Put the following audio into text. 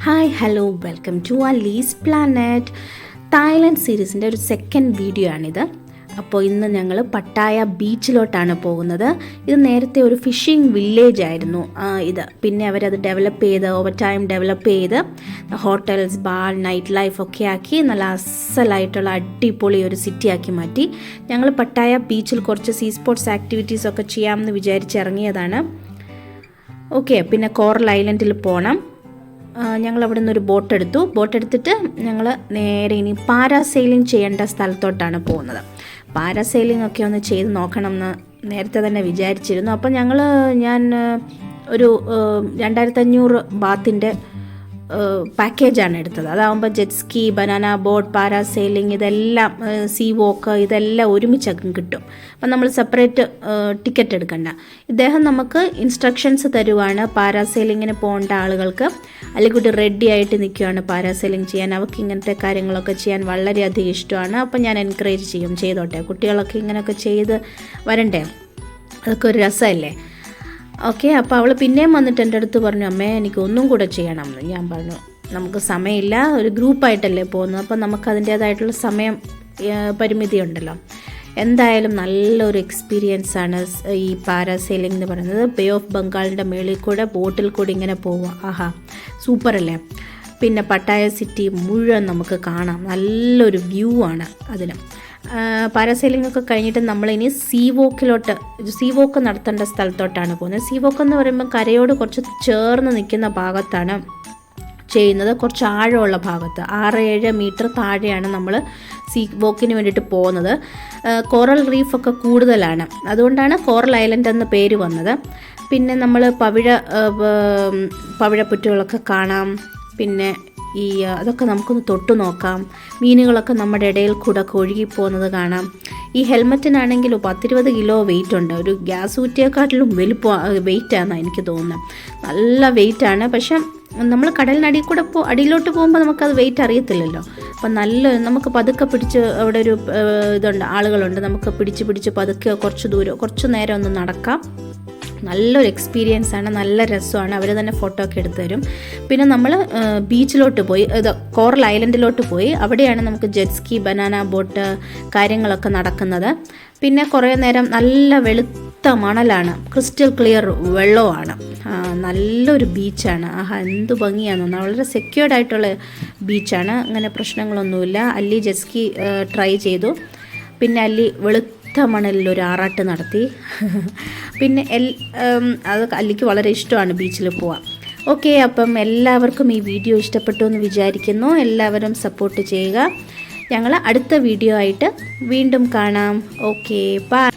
Hi hello welcome to Ally's planet. Thailand സീരീസിൻ്റെ ഒരു second video ആണിത്. അപ്പോൾ ഇന്ന് ഞങ്ങൾ പട്ടായ ബീച്ചിലോട്ടാണ് പോകുന്നത്. ഇത് നേരത്തെ ഒരു ഫിഷിംഗ് വില്ലേജ് ആയിരുന്നു ഇത്. പിന്നെ അവരത് ഡെവലപ്പ് ചെയ്ത് ഓവർ ടൈം ഡെവലപ്പ് ചെയ്ത് ഹോട്ടൽസ്, ബാർ, നൈറ്റ് ലൈഫ് ഒക്കെ ആക്കി നല്ല അസലായിട്ടുള്ള അടിപൊളി ഒരു സിറ്റി ആക്കി മാറ്റി. ഞങ്ങൾ പട്ടായ ബീച്ചിൽ കുറച്ച് സീ സ്പോർട്സ് ആക്ടിവിറ്റീസൊക്കെ ചെയ്യാമെന്ന് വിചാരിച്ചിറങ്ങിയതാണ്. ഓക്കെ, പിന്നെ കോറൽ ഐലൻഡിൽ പോകണം. ഞങ്ങൾ അവിടെ നിന്നൊരു ബോട്ടെടുത്തിട്ട് ഞങ്ങൾ നേരെ ഇനി പാരാസെയിലിംഗ് ചെയ്യേണ്ട സ്ഥലത്തോട്ടാണ് പോകുന്നത്. പാരാസെയിലിംഗ് ഒക്കെ ഒന്ന് ചെയ്ത് നോക്കണം എന്ന് നേരത്തെ തന്നെ വിചാരിച്ചിരുന്നു. അപ്പോൾ ഞാൻ ഒരു 2500 ബാത്തിൻ്റെ പാക്കേജാണ് എടുത്തത്. അതാകുമ്പോൾ jet ski, banana boat, parasailing ഇതെല്ലാം, സീ വോക്ക് ഇതെല്ലാം ഒരുമിച്ചൊക്കെ കിട്ടും. അപ്പം നമ്മൾ സെപ്പറേറ്റ് ടിക്കറ്റ് എടുക്കണ്ട. ഇദ്ദേഹം നമുക്ക് ഇൻസ്ട്രക്ഷൻസ് തരുവാണ് പാരാസെയിലിങ്ങിന് പോകേണ്ട ആളുകൾക്ക്. അല്ലെങ്കിൽ റെഡി ആയിട്ട് നിൽക്കുകയാണ് പാരാസെയിലിംഗ് ചെയ്യാൻ. അവർക്ക് ഇങ്ങനത്തെ കാര്യങ്ങളൊക്കെ ചെയ്യാൻ വളരെയധികം ഇഷ്ടമാണ്. അപ്പം ഞാൻ എൻകറേജ് ചെയ്യും, ചെയ്തോട്ടെ, കുട്ടികളൊക്കെ ഇങ്ങനെയൊക്കെ ചെയ്ത് വരണ്ടേ, അതൊക്കെ ഒരു രസമല്ലേ. ഓക്കെ, അപ്പോൾ അവൾ പിന്നെയും വന്നിട്ട് എൻ്റെ അടുത്ത് പറഞ്ഞു, അമ്മേ എനിക്ക് ഒന്നും കൂടെ ചെയ്യണമെന്ന്. ഞാൻ പറഞ്ഞു, നമുക്ക് സമയമില്ല, ഒരു ഗ്രൂപ്പായിട്ടല്ലേ പോകുന്നത്, അപ്പോൾ നമുക്ക് അതിൻ്റേതായിട്ടുള്ള സമയം പരിമിതി ഉണ്ടല്ലോ. എന്തായാലും നല്ലൊരു എക്സ്പീരിയൻസ് ആണ് ഈ പാരാസെയിലിംഗ് എന്ന് പറയുന്നത്. ബേ ഓഫ് ബംഗാളിൻ്റെ മേളിൽ കൂടെ ബോട്ടിൽ കൂടി ഇങ്ങനെ പോവുക. ആഹാ, സൂപ്പറല്ലേ. പിന്നെ പട്ടായ സിറ്റി മുഴുവൻ നമുക്ക് കാണാം. നല്ലൊരു വ്യൂ ആണ് അതിന്. പാരാസെയിലിംഗ് ഒക്കെ കഴിഞ്ഞിട്ട് നമ്മളിനി സീ വോക്ക് നടത്തേണ്ട സ്ഥലത്തോട്ടാണ് പോകുന്നത്. സീ വോക്ക് എന്ന് പറയുമ്പോൾ കരയോട് കുറച്ച് ചേർന്ന് നിൽക്കുന്ന ഭാഗത്താണ് ചെയ്യുന്നത്. കുറച്ച് ആഴമുള്ള ഭാഗത്ത് 6-7 മീറ്റർ താഴെയാണ് നമ്മൾ സീ വോക്കിന് വേണ്ടിയിട്ട് പോകുന്നത്. കോറൽ റീഫൊക്കെ കൂടുതലാണ്, അതുകൊണ്ടാണ് കോറൽ ഐലൻഡ് എന്ന പേര് വന്നത്. പിന്നെ നമ്മൾ പവിഴപ്പുറ്റുകളൊക്കെ കാണാം. പിന്നെ അതൊക്കെ നമുക്കൊന്ന് തൊട്ടു നോക്കാം. മീനുകളൊക്കെ നമ്മുടെ ഇടയിൽ കൂടെ ഒഴുകി പോകുന്നത് കാണാം. ഈ ഹെൽമെറ്റിനാണെങ്കിൽ 10-20 കിലോ വെയിറ്റ് ഉണ്ട്. ഒരു ഗ്യാസ് ഊറ്റിയെക്കാട്ടിലും വെയിറ്റാണ് എനിക്ക് തോന്നുന്നത്. നല്ല വെയിറ്റാണ്. പക്ഷെ നമ്മൾ കടലിനടിയിൽ കൂടെ അടിയിലോട്ട് പോകുമ്പോൾ നമുക്കത് വെയിറ്റ് അറിയത്തില്ലല്ലോ. അപ്പം നമുക്ക് പതുക്കെ പിടിച്ച്, അവിടെ ഒരു ഇതുണ്ട്, ആളുകളുണ്ട്, നമുക്ക് പിടിച്ച് പതുക്കെ കുറച്ച് നേരം ഒന്ന് നടക്കാം. നല്ലൊരു എക്സ്പീരിയൻസ് ആണ്, നല്ല രസമാണ്. അവർ തന്നെ ഫോട്ടോ ഒക്കെ എടുത്തു തരും. പിന്നെ നമ്മൾ ബീച്ചിലോട്ട് പോയി, കോറൽ ഐലൻഡിലോട്ട് പോയി. അവിടെയാണ് നമുക്ക് ജെറ്റ് സ്കീ, ബനാന ബോട്ട് കാര്യങ്ങളൊക്കെ നടക്കുന്നത്. പിന്നെ കുറേ നേരം നല്ല വെളുത്ത മണലാണ്, ക്രിസ്റ്റൽ ക്ലിയർ വെള്ളമാണ്. നല്ലൊരു ബീച്ചാണ്. ആഹാ, എന്ത് ഭംഗിയാണെന്ന്. വളരെ സെക്യൂർഡ് ആയിട്ടുള്ള ബീച്ചാണ്, അങ്ങനെ പ്രശ്നങ്ങളൊന്നുമില്ല. അല്ലി ജെറ്റ് സ്കീ ട്രൈ ചെയ്തു. പിന്നെ അല്ലി മണലിൽ ഒരു ആറാട്ട് നടത്തി. പിന്നെ അത് അല്ലിക്ക് വളരെ ഇഷ്ടമാണ് ബീച്ചിൽ പോവാൻ. ഓക്കെ, അപ്പം എല്ലാവർക്കും ഈ വീഡിയോ ഇഷ്ടപ്പെട്ടു എന്ന് വിചാരിക്കുന്നു. എല്ലാവരും സപ്പോർട്ട് ചെയ്യുക. ഞങ്ങൾ അടുത്ത വീഡിയോ ആയിട്ട് വീണ്ടും കാണാം. Okay, by.